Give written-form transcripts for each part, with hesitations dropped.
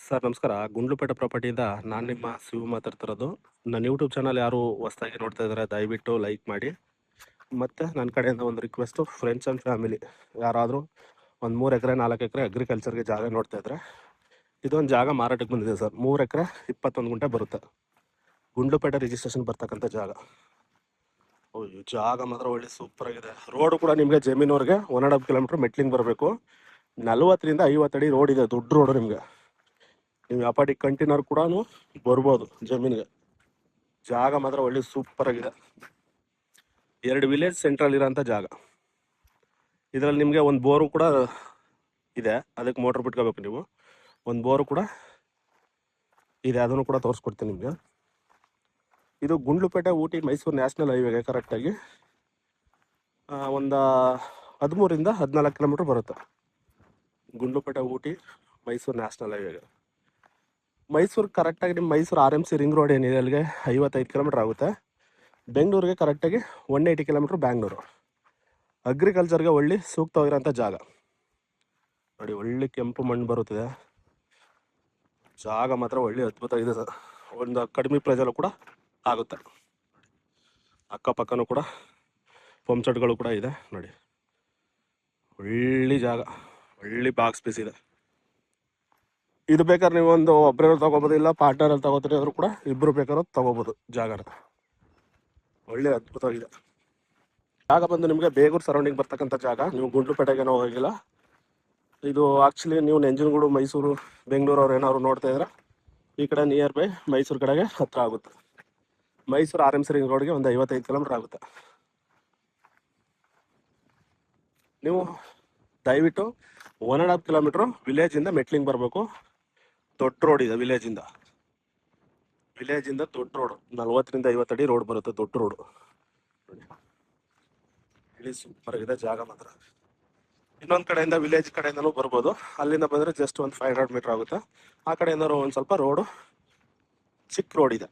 Sir ನಮಸ್ಕಾರ. ಗುಂಡ್ಲುಪೇಟೆ ಪ್ರಾಪರ್ಟಿಯಿಂದ ನಾನು ನಿಮ್ಮ ಶಿವು ಮಾತಾಡ್ತಿರೋದು. ನನ್ನ ಯೂಟ್ಯೂಬ್ ಚಾನಲ್ ಯಾರು ಹೊಸ್ದಾಗಿ ನೋಡ್ತಾ ಇದ್ದಾರೆ ದಯವಿಟ್ಟು ಲೈಕ್ ಮಾಡಿ. ಮತ್ತು ನನ್ನ ಕಡೆಯಿಂದ ಒಂದು ರಿಕ್ವೆಸ್ಟು, ಫ್ರೆಂಡ್ಸ್ ಆ್ಯಂಡ್ ಫ್ಯಾಮಿಲಿ ಯಾರಾದರೂ ಒಂದು 3 ಎಕರೆ 4 ಎಕರೆ ಅಗ್ರಿಕಲ್ಚರ್ಗೆ ಜಾಗ ನೋಡ್ತಾ ಇದ್ದರೆ, ಇದೊಂದು ಜಾಗ ಮಾರಾಟಕ್ಕೆ ಬಂದಿದೆ ಸರ್. 3 ಎಕರೆ 21 ಗುಂಟೆ ಬರುತ್ತೆ. ಗುಂಡ್ಲುಪೇಟೆ ರಿಜಿಸ್ಟ್ರೇಷನ್ ಬರ್ತಕ್ಕಂಥ ಜಾಗ. ಈ ಜಾಗ ಮಾತ್ರ ಒಳ್ಳೆ ಸೂಪರಾಗಿದೆ. ರೋಡು ಕೂಡ ನಿಮಗೆ ಜಮೀನವ್ರಿಗೆ 1.5 ಕಿಲೋಮೀಟ್ರ್ ಮೆಟ್ಲಿಂಗ್ ಬರಬೇಕು. 40ರಿಂದ 50 ಅಡಿ ರೋಡ್ ಇದೆ, ದೊಡ್ಡ ರೋಡು. ನಿಮಗೆ ನೀವು ವ್ಯಾಪಾರಿ ಕಂಟೈನರ್ ಕೂಡ ಬರ್ಬೋದು ಜಮೀನಿಗೆ. ಜಾಗ ಮಾತ್ರ ಒಳ್ಳೆ ಸೂಪರ್ ಆಗಿದೆ. 2 ವಿಲೇಜ್ ಸೆಂಟ್ರಲ್ ಇರೋಂಥ ಜಾಗ. ಇದರಲ್ಲಿ ನಿಮಗೆ ಒಂದು ಬೋರು ಕೂಡ ಇದೆ, ಅದಕ್ಕೆ ಮೋಟ್ರ್ ಬಿಟ್ಕೋಬೇಕು ನೀವು. ಒಂದು ಬೋರು ಕೂಡ ಇದೆ, ಅದನ್ನು ಕೂಡ ತೋರಿಸ್ಕೊಡ್ತೀನಿ ನಿಮಗೆ. ಇದು ಗುಂಡ್ಲುಪೇಟೆ ಊಟಿ ಮೈಸೂರು ನ್ಯಾಷನಲ್ ಹೈವೇಗೆ ಕರೆಕ್ಟಾಗಿ ಒಂದು 13ರಿಂದ 14 ಕಿಲೋಮೀಟ್ರ್ ಬರುತ್ತೆ. ಗುಂಡ್ಲುಪೇಟೆ ಊಟಿ ಮೈಸೂರು ನ್ಯಾಷನಲ್ ಹೈವೇಗೆ. ಮೈಸೂರು ಕರೆಕ್ಟಾಗಿ ನಿಮ್ಮ ಮೈಸೂರು RMC ರಿಂಗ್ ರೋಡ್ ಏನಿದೆ ಅಲ್ಲಿಗೆ 55 ಕಿಲೋಮೀಟ್ರ್ ಆಗುತ್ತೆ. ಬೆಂಗಳೂರಿಗೆ ಕರೆಕ್ಟಾಗಿ 180 ಕಿಲೋಮೀಟ್ರ್ ಬ್ಯಾಂಗ್ಳೂರು. ಅಗ್ರಿಕಲ್ಚರ್ಗೆ ಒಳ್ಳೆ ಸೂಕ್ತವಾಗಿರೋಂಥ ಜಾಗ ನೋಡಿ. ಒಳ್ಳೆ ಕೆಂಪು ಮಣ್ಣು ಬರುತ್ತದೆ. ಜಾಗ ಮಾತ್ರ ಒಳ್ಳೆ ಅದ್ಭುತ ಇದೆ ಸರ್. ಒಂದು ಕಡಿಮೆ ಪ್ರೈಸಲ್ಲೂ ಕೂಡ ಆಗುತ್ತೆ. ಅಕ್ಕಪಕ್ಕನೂ ಕೂಡ ಪಂಪ್ ಸೆಟ್ಗಳು ಕೂಡ ಇದೆ ನೋಡಿ. ಒಳ್ಳೆ ಜಾಗ, ಒಳ್ಳೆ ಬಾಕ್ಸ್ ಪೀಸ್ ಇದೆ. ಇದು ಬೇಕಾದ್ರೆ ನೀವು ಒಂದು ಒಬ್ಬರಲ್ಲಿ ತೊಗೋಬೋದು, ಇಲ್ಲ ಪಾರ್ಟ್ನರಲ್ಲಿ ತೊಗೋತೀರಿ ಆದರೂ ಕೂಡ ಇಬ್ಬರು ಬೇಕಾದ್ರೂ ತೊಗೋಬೋದು ಜಾಗನ. ಒಳ್ಳೆ ಅದ್ಭುತವಾಗಿದೆ ಜಾಗ. ಬಂದು ನಿಮಗೆ ಬೇಗೂರು ಸರೌಂಡಿಂಗ್ ಬರ್ತಕ್ಕಂಥ ಜಾಗ. ನೀವು ಗುಂಡ್ಲುಪೇಟೆಗೇನೋ ಹೋಗಿಲ್ಲ. ಇದು ಆ್ಯಕ್ಚುಲಿ ನೀವು ನಂಜನಗೂಡು ಮೈಸೂರು ಬೆಂಗಳೂರು ಅವ್ರು ಏನಾದ್ರು ನೋಡ್ತಾ ಇದ್ರೆ ಈ ಕಡೆ ನಿಯರ್ ಬೈ ಮೈಸೂರು ಕಡೆಗೆ ಹತ್ತಿರ ಆಗುತ್ತೆ. ಮೈಸೂರು RMC ರಿಂಗ್ ರೋಡ್ಗೆ ಒಂದು 55 ಕಿಲೋಮೀಟ್ರ್ ಆಗುತ್ತೆ. ನೀವು ದಯವಿಟ್ಟು 1.5 ಕಿಲೋಮೀಟ್ರು ವಿಲೇಜಿಂದ ಮೆಟ್ಲಿಂಗ್ ಬರಬೇಕು. ದೊಡ್ಡ ರೋಡ್ ಇದೆ ವಿಲೇಜಿಂದ ದೊಡ್ಡ ರೋಡು. 40ರಿಂದ 50 ಅಡಿ ರೋಡ್ ಬರುತ್ತೆ, ದೊಡ್ಡ ರೋಡು ನೋಡಿ. ಇಲ್ಲಿ ಸೂಪರ್ ಆಗಿದೆ ಜಾಗ ಮಾತ್ರ. ಇನ್ನೊಂದು ಕಡೆಯಿಂದ ವಿಲೇಜ್ ಕಡೆಯಿಂದನೂ ಬರ್ಬೋದು. ಅಲ್ಲಿಂದ ಬಂದರೆ ಜಸ್ಟ್ ಒಂದು 500 ಮೀಟ್ರ್ ಆಗುತ್ತೆ. ಆ ಕಡೆಯಿಂದ ಒಂದು ಸ್ವಲ್ಪ ರೋಡು ಚಿಕ್ಕ ರೋಡ್ ಇದೆ.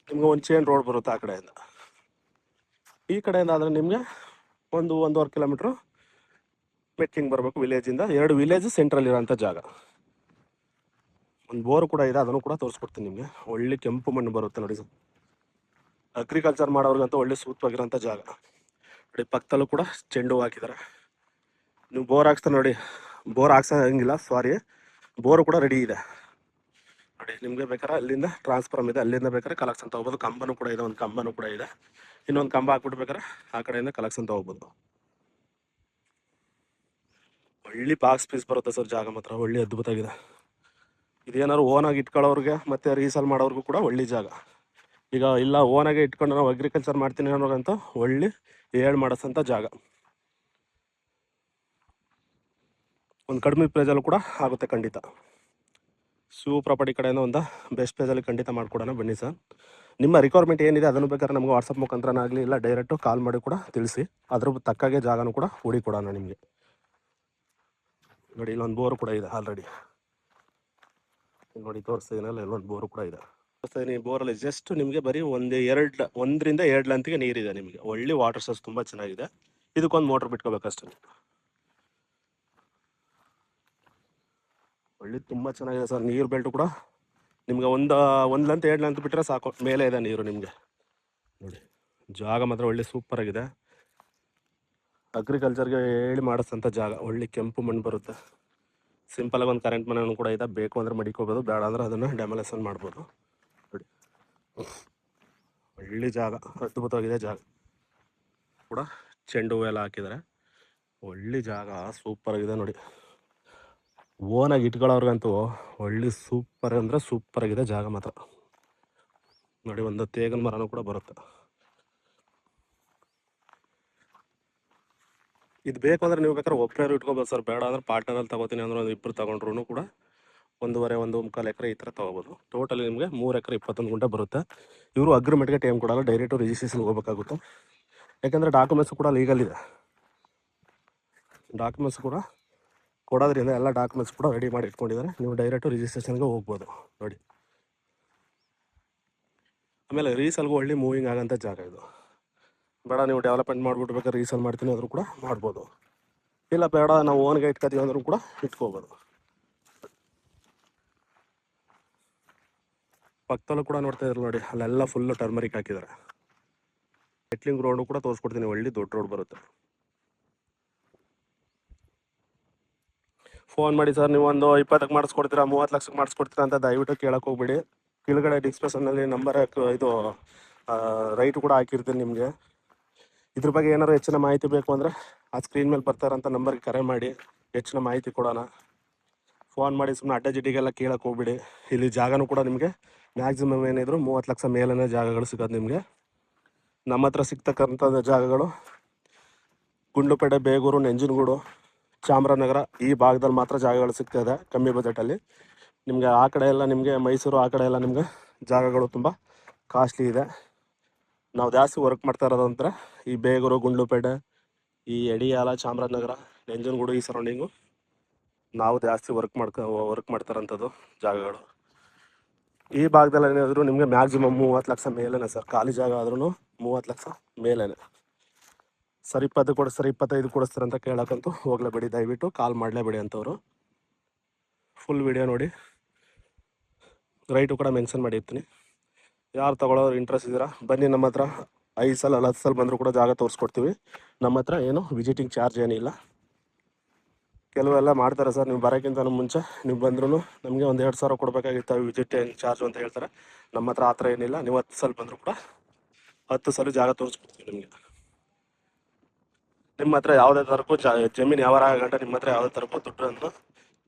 ನಿಮ್ಗೆ ಒಂದು ಚೈನ್ ರೋಡ್ ಬರುತ್ತೆ ಆ ಕಡೆಯಿಂದ. ಈ ಕಡೆಯಿಂದ ಆದರೆ ನಿಮಗೆ 1-1.5 ಕಿಲೋಮೀಟ್ರು ಮೆಟ್ಲಿಂಗ್ ಬರಬೇಕು ವಿಲೇಜಿಂದ. 2 ವಿಲೇಜ್ ಸೆಂಟ್ರಲ್ ಇರೋಂಥ ಜಾಗ. ಒಂದು ಬೋರು ಕೂಡ ಇದೆ, ಅದನ್ನು ಕೂಡ ತೋರಿಸ್ಕೊಡ್ತೀನಿ ನಿಮಗೆ. ಒಳ್ಳೆ ಕೆಂಪು ಮಣ್ಣು ಬರುತ್ತೆ ನೋಡಿ ಸರ್. ಅಗ್ರಿಕಲ್ಚರ್ ಮಾಡೋರ್ಗಂತೂ ಒಳ್ಳೆ ಸೂಕ್ತವಾಗಿರೋಂಥ ಜಾಗ ನೋಡಿ. ಪಕ್ಕದಲ್ಲೂ ಕೂಡ ಚೆಂಡು ಹಾಕಿದ್ದಾರೆ. ನೀವು ಬೋರ್ ಹಾಕ್ಸ್ತಾರೆ ನೋಡಿ, ಬೋರ್ ಹಾಕ್ಸೋಂಗಿಲ್ಲ ಸಾರಿ, ಬೋರು ಕೂಡ ರೆಡಿ ಇದೆ ನೋಡಿ. ನಿಮಗೆ ಬೇಕಾದ್ರೆ ಅಲ್ಲಿಂದ ಟ್ರಾನ್ಸ್ಫಾರ್ಮ್ ಇದೆ, ಅಲ್ಲಿಂದ ಬೇಕಾದ್ರೆ ಕಲೆಕ್ಷನ್ ತೊಗೋಬೋದು. ಕಂಬನೂ ಕೂಡ ಇದೆ, ಒಂದು ಕಂಬನೂ ಕೂಡ ಇದೆ. ಇನ್ನೊಂದು ಕಂಬ ಹಾಕ್ಬಿಟ್ಟು ಬೇಕಾದ್ರೆ ಆ ಕಡೆಯಿಂದ ಕಲೆಕ್ಷನ್ ತೊಗೋಬೋದು. ಒಳ್ಳೆ ಬಾಕ್ಸ್ ಪೀಸ್ ಬರುತ್ತೆ ಸರ್. ಜಾಗ ಮಾತ್ರ ಒಳ್ಳೆ ಅದ್ಭುತವಾಗಿದೆ. ಇದೇನಾದ್ರು ಓನಾಗಿ ಇಟ್ಕೊಳ್ಳೋರಿಗೆ ಮತ್ತು ರೀಸೇಲ್ ಮಾಡೋರ್ಗೂ ಕೂಡ ಒಳ್ಳೆ ಜಾಗ. ಈಗ ಇಲ್ಲ ಓನಾಗೆ ಇಟ್ಕೊಂಡು ನಾವು ಅಗ್ರಿಕಲ್ಚರ್ ಮಾಡ್ತೀನಿ ಅನ್ನೋರಂತ ಒಳ್ಳೆ ಮಾಡಿಸೋಂಥ ಜಾಗ. ಒಂದು ಕಡಿಮೆ ಪ್ರೈಸಲ್ಲೂ ಕೂಡ ಆಗುತ್ತೆ ಖಂಡಿತ. ಶಿವ ಪ್ರಾಪರ್ಟಿ ಕಡೆಯಿಂದ ಒಂದು ಬೆಸ್ಟ್ ಪ್ರೈಸಲ್ಲಿ ಖಂಡಿತ ಮಾಡಿಕೊಡೋಣ ಬನ್ನಿ ಸರ್. ನಿಮ್ಮ ರಿಕ್ವೈರ್ಮೆಂಟ್ ಏನಿದೆ ಅದನ್ನು ಬೇಕಾದ್ರೆ ನಮಗೆ ವಾಟ್ಸಪ್ ಮುಖಾಂತರನಾಗಲಿ ಇಲ್ಲ ಡೈರೆಕ್ಟು ಕಾಲ್ ಮಾಡಿ ಕೂಡ ತಿಳಿಸಿ. ಅದ್ರ ತಕ್ಕಾಗೆ ಜಾಗನೂ ಕೂಡ ಹುಡುಕೊಡೋಣ ನಿಮಗೆ ನೋಡಿ. ಇಲ್ಲೊಂದು ಬೋರು ಕೂಡ ಇದೆ ಆಲ್ರೆಡಿ ನೋಡಿ, ತೋರಿಸ್ತಿದ್ದೀನಲ್ಲ, ಇಲ್ಲೊಂದು ಬೋರು ಕೂಡ ಇದೆ. ಈ ಬೋರಲ್ಲಿ ಜಸ್ಟ್ ನಿಮಗೆ ಬರೀ 1ರಿಂದ 2 ಲಂತಿಗೆ ನೀರಿದೆ. ನಿಮಗೆ ಒಳ್ಳೆ ವಾಟರ್ ಸೋರ್ಸ್ ತುಂಬ ಚೆನ್ನಾಗಿದೆ. ಇದಕ್ಕೊಂದು ಮೋಟ್ರ್ ಬಿಟ್ಕೋಬೇಕಷ್ಟೇ. ಒಳ್ಳೆ ತುಂಬ ಚೆನ್ನಾಗಿದೆ ಸರ್. ನೀರು ಬೆಲ್ಟು ಕೂಡ ನಿಮಗೆ 1 ಲಂತ್ 2 ಲಂತ್ ಬಿಟ್ಟರೆ ಸಾಕು, ಮೇಲೆ ಇದೆ ನೀರು ನಿಮಗೆ ನೋಡಿ. ಜಾಗ ಮಾತ್ರ ಒಳ್ಳೆ ಸೂಪರ್ ಆಗಿದೆ. ಅಗ್ರಿಕಲ್ಚರ್ಗೆ ಮಾಡಿಸೋಂಥ ಜಾಗ. ಒಳ್ಳೆ ಕೆಂಪು ಮಣ್ಣು ಬರುತ್ತೆ. ಸಿಂಪಲಾಗಿ ಒಂದು ಕರೆಂಟ್ ಮನೆಯೂ ಕೂಡ ಇದೆ. ಬೇಕು ಅಂದರೆ ಮಡಿಕೋಬೋದು, ಬೇಡ ಅಂದರೆ ಅದನ್ನು ಡೆಮೊಲೇಷನ್ ಮಾಡ್ಬೋದು ನೋಡಿ. ಒಳ್ಳೆ ಜಾಗ, ಅದ್ಭುತವಾಗಿದೆ ಜಾಗ ಕೂಡ. ಚೆಂಡು ಹೂವು ಎಲ್ಲ ಹಾಕಿದ್ದಾರೆ. ಒಳ್ಳೆ ಜಾಗ, ಸೂಪರ್ ಆಗಿದೆ ನೋಡಿ. ಓನಾಗಿ ಇಟ್ಕೊಳ್ಳೋರ್ಗಂತೂ ಒಳ್ಳೆ ಸೂಪರ್ ಅಂದರೆ ಸೂಪರ್ ಆಗಿದೆ ಜಾಗ ಮಾತ್ರ ನೋಡಿ. ಒಂದು ತೇಗನ ಮರನೂ ಕೂಡ ಬರುತ್ತೆ. ಇದು ಬೇಕು ಅಂದರೆ ನೀವು ಬೇಕಾದ್ರೆ ಒಬ್ಬರೇ ಇಟ್ಕೋಬೋದು ಸರ್. ಬೇಡ ಅಂದರೆ ಪಾರ್ಟ್ನರಲ್ಲಿ ತೊಗೋತೀನಿ ಅಂದ್ರೆ ಒಂದು ಇಬ್ಬರು ತೊಗೊಂಡ್ರೂ ಕೂಡ 1.5 ಎಕರೆ ಈ ಥರ ತೊಗೋಬೋದು. ಟೋಟಲಿ ನಿಮಗೆ 3 ಎಕರೆ 21 ಗುಂಟೆ ಬರುತ್ತೆ. ಇವರು ಅಗ್ರಿಮೆಂಟ್ಗೆ ಟೈಮ್ ಕೊಡಲ್ಲ, ಡೈರೆಕ್ಟು ರಿಜಿಸ್ಟ್ರೇಷನ್ಗೆ ಹೋಗ್ಬೇಕಾಗುತ್ತೆ. ಯಾಕೆಂದರೆ ಡಾಕ್ಯುಮೆಂಟ್ಸ್ ಕೂಡ ಲೀಗಲ್ ಇದೆ. ಡಾಕ್ಯುಮೆಂಟ್ಸ್ ಕೂಡ ಕೊಡೋದ್ರಿಂದ ಎಲ್ಲ ಡಾಕ್ಯುಮೆಂಟ್ಸ್ ಕೂಡ ರೆಡಿ ಮಾಡಿ ಇಟ್ಕೊಂಡಿದ್ದಾರೆ. ನೀವು ಡೈರೆಕ್ಟು ರಿಜಿಸ್ಟ್ರೇಷನ್ಗೆ ಹೋಗ್ಬೋದು ನೋಡಿ. ಆಮೇಲೆ ರೀಸೆಲ್ಗೂ ಒಳ್ಳೆ ಮೂವಿಂಗ್ ಆಗೋಂಥ ಜಾಗ ಇದು. ಬೇಡ ನೀವು ಡೆವಲಪ್ಮೆಂಟ್ ಮಾಡಿಬಿಟ್ಟು ಬೇಕಾದ್ರೆ ರೀಸೇಲ್ ಮಾಡ್ತೀನಿ ಅಂದರೂ ಕೂಡ ಮಾಡ್ಬೋದು. ಇಲ್ಲ ಬೇಡ ನಾವು ಓನ್ಗೆ ಇಟ್ಕೊತೀವಿ ಅಂದರೂ ಕೂಡ ಇಟ್ಕೋಬೋದು. ಪಕ್ಕದಲ್ಲೂ ಕೂಡ ನೋಡ್ತಾ ಇದ್ರು ನೋಡಿ, ಅಲ್ಲೆಲ್ಲ ಫುಲ್ಲು ಟರ್ಮರಿಕ್ ಹಾಕಿದ್ದಾರೆ. ಮೆಟ್ಲಿಂಗ್ ರೋಡು ಕೂಡ ತೋರಿಸ್ಕೊಡ್ತೀನಿ, ಒಳ್ಳೆ ದೊಡ್ಡ ರೋಡ್ ಬರುತ್ತೆ. ಫೋನ್ ಮಾಡಿ ಸರ್ ನೀವು ಒಂದು 20ಕ್ಕೆ ಮಾಡಿಸ್ಕೊಡ್ತೀರಾ, 30 ಲಕ್ಷಕ್ಕೆ ಮಾಡಿಸ್ಕೊಡ್ತೀರಾ ಅಂತ ದಯವಿಟ್ಟು ಕೇಳಕ್ಕೆ ಹೋಗ್ಬಿಡಿ. ಕೆಳಗಡೆ ಡಿಸ್ಕ್ರಿಪ್ಷನಲ್ಲಿ ನಂಬರ್ ಇದು ರೈಟ್ ಕೂಡ ಹಾಕಿರ್ತೀನಿ ನಿಮಗೆ. ಇದ್ರ ಬಗ್ಗೆ ಏನಾದ್ರು ಹೆಚ್ಚಿನ ಮಾಹಿತಿ ಬೇಕು ಅಂದರೆ ಆ ಸ್ಕ್ರೀನ್ ಮೇಲೆ ಬರ್ತಾರಂಥ ನಂಬರ್ಗೆ ಕರೆ ಮಾಡಿ ಹೆಚ್ಚಿನ ಮಾಹಿತಿ ಕೊಡೋಣ. ಫೋನ್ ಮಾಡಿ ಸುಮ್ಮನೆ ಅಡ್ಡಜಿಡ್ಡಿಗೆಲ್ಲ ಕೇಳಕ್ಕೆ ಹೋಗ್ಬಿಡಿ. ಇಲ್ಲಿ ಜಾಗನೂ ಕೂಡ ನಿಮಗೆ ಮ್ಯಾಕ್ಸಿಮಮ್ ಏನಿದ್ರು 30 ಲಕ್ಷ ಮೇಲೇ ಜಾಗಗಳು ಸಿಗೋದು ನಿಮಗೆ. ನಮ್ಮ ಹತ್ರ ಸಿಗ್ತಕ್ಕಂಥ ಜಾಗಗಳು ಗುಂಡ್ಲುಪೇಟೆ, ಬೇಗೂರು, ನಂಜನಗೂಡು, ಚಾಮರಾಜನಗರ ಈ ಭಾಗದಲ್ಲಿ ಮಾತ್ರ ಜಾಗಗಳು ಸಿಗ್ತಾಯಿದೆ ಕಮ್ಮಿ ಬಜೆಟಲ್ಲಿ. ನಿಮಗೆ ಆ ಕಡೆ ಎಲ್ಲ ನಿಮಗೆ ಮೈಸೂರು ಆ ಕಡೆ ಎಲ್ಲ ನಿಮಗೆ ಜಾಗಗಳು ತುಂಬ ಕಾಸ್ಟ್ಲಿ ಇದೆ. ನಾವು ಜಾಸ್ತಿ ವರ್ಕ್ ಮಾಡ್ತಾ ಇರೋದು ಅಂದರೆ ಈ ಬೇಗೂರು, ಗುಂಡ್ಲುಪೇಟೆ, ಈ ಯಡಿಯಾಲ, ಚಾಮರಾಜನಗರ, ನಂಜನಗೂಡು ಈ ಸರೌಂಡಿಂಗು ನಾವು ಜಾಸ್ತಿ ವರ್ಕ್ ಮಾಡ್ತಾರಂಥದ್ದು ಜಾಗಗಳು. ಈ ಭಾಗದಲ್ಲಿ ಏನಾದರೂ ನಿಮಗೆ ಮ್ಯಾಕ್ಸಿಮಮ್ 30 ಲಕ್ಷ ಮೇಲೇ ಸರ್. ಖಾಲಿ ಜಾಗ ಆದ್ರೂ 30 ಲಕ್ಷ ಮೇಲೇ. ಸರ್ 20 ಕೊಡಿಸ್ತಾರೆ, 25 ಕೊಡಿಸ್ತಾರೆ ಅಂತ ಕೇಳೋಕ್ಕಂತೂ ಹೋಗಲೇಬೇಡಿ, ದಯವಿಟ್ಟು ಕಾಲ್ ಮಾಡಲೇಬೇಡಿ ಅಂಥವ್ರು. ಫುಲ್ ವಿಡಿಯೋ ನೋಡಿ, ರೈಟು ಕೂಡ ಮೆನ್ಷನ್ ಮಾಡಿರ್ತೀನಿ. ಯಾರು ತೊಗೊಳೋರು ಇಂಟ್ರೆಸ್ಟ್ ಇದ್ದೀರಾ ಬನ್ನಿ, ನಮ್ಮ ಹತ್ರ 5 ಸಲ 10 ಸಲ ಬಂದರೂ ಕೂಡ ಜಾಗ ತೋರಿಸ್ಕೊಡ್ತೀವಿ. ನಮ್ಮ ಹತ್ರ ಏನು ವಿಸಿಟಿಂಗ್ ಚಾರ್ಜ್ ಏನಿಲ್ಲ. ಕೆಲವೆಲ್ಲ ಮಾಡ್ತಾರೆ ಸರ್, ನೀವು ಬರೋಕ್ಕಿಂತ ಮುಂಚೆ ನೀವು ಬಂದ್ರೂ ನಮಗೆ ಒಂದು 2,000 ಕೊಡಬೇಕಾಗಿತ್ತು ವಿಸಿಟಿಂಗ್ ಚಾರ್ಜ್ ಅಂತ ಹೇಳ್ತಾರೆ. ನಮ್ಮ ಹತ್ರ ಆ ಥರ ಏನಿಲ್ಲ. ನೀವು 10 ಸಲ ಬಂದರೂ ಕೂಡ 10 ಸಲ ಜಾಗ ತೋರಿಸ್ಕೊಡ್ತೀವಿ ನಿಮಗೆ. ನಿಮ್ಮ ಹತ್ರ ಯಾವುದೇ ಥರಕ್ಕೂ ಜಮೀನು ಯಾವ ಗಂಟೆ ನಿಮ್ಮ ಹತ್ರ ಯಾವುದೇ ಥರಕ್ಕೂ ದುಡ್ಡನ್ನು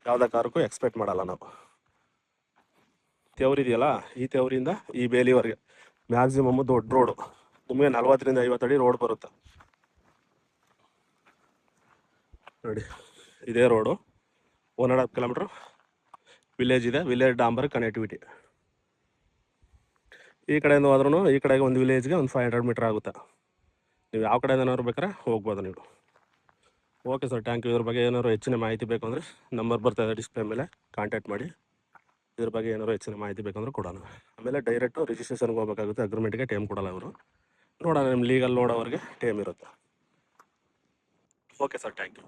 ಯಾವುದೇ ಕಾರಕ್ಕೂ ಎಕ್ಸ್ಪೆಕ್ಟ್ ಮಾಡಲ್ಲ ನಾವು. ತೆವರಿದೆಯಲ್ಲ, ಈ ತೆವರಿಂದ ಈ ಬೇಲಿವರೆಗೆ ಮ್ಯಾಕ್ಸಿಮಮ್ ದೊಡ್ಡ ರೋಡು ನಿಮಗೆ 40ರಿಂದ 50 ಅಡಿ ರೋಡ್ ಬರುತ್ತೆ ನೋಡಿ. ಇದೇ ರೋಡು 1.5 ಕಿಲೋಮೀಟ್ರ್ ವಿಲೇಜ್ ಇದೆ. ವಿಲೇಜ್ ಡಾಂಬರ್ ಕನೆಕ್ಟಿವಿಟಿ. ಈ ಕಡೆಯಿಂದ ಹೋದ್ರೂ ಈ ಕಡೆಗೆ ಒಂದು ವಿಲೇಜ್ಗೆ ಒಂದು 500 ಮೀಟ್ರ್ ಆಗುತ್ತೆ. ನೀವು ಯಾವ ಕಡೆಯಿಂದ ಏನಾದ್ರು ಬೇಕಾದ್ರೆ ಹೋಗ್ಬೋದು ನೀವು. Okay sir, thank you. ಇದ್ರ ಬಗ್ಗೆ ಏನಾದ್ರು ಹೆಚ್ಚಿನ ಮಾಹಿತಿ ಬೇಕು ಅಂದರೆ ನಂಬರ್ ಬರ್ತಾಯಿದೆ ಡಿಸ್ಪ್ಲೇ ಮೇಲೆ, ಕಾಂಟ್ಯಾಕ್ಟ್ ಮಾಡಿ. ಇದ್ರ ಬಗ್ಗೆ ಏನಾದ್ರು ಹೆಚ್ಚಿನ ಮಾಹಿತಿ ಬೇಕಂದ್ರೆ ಕೊಡೋಣ. ಆಮೇಲೆ ಡೈರೆಕ್ಟು ರಿಜಿಸ್ಟ್ರೇಷನ್ಗೆ ಹೋಗಬೇಕಾಗುತ್ತೆ. ಅಗ್ರಿಮೆಂಟ್ಗೆ ಟೈಮ್ ಕೊಡಲ್ಲ ಅವರು. ನೋಡೋಣ, ನಿಮ್ಮ ಲೀಗಲ್ ನೋಡೋವರೆಗೆ ಟೈಮ್ ಇರುತ್ತೆ. Okay sir, thank you.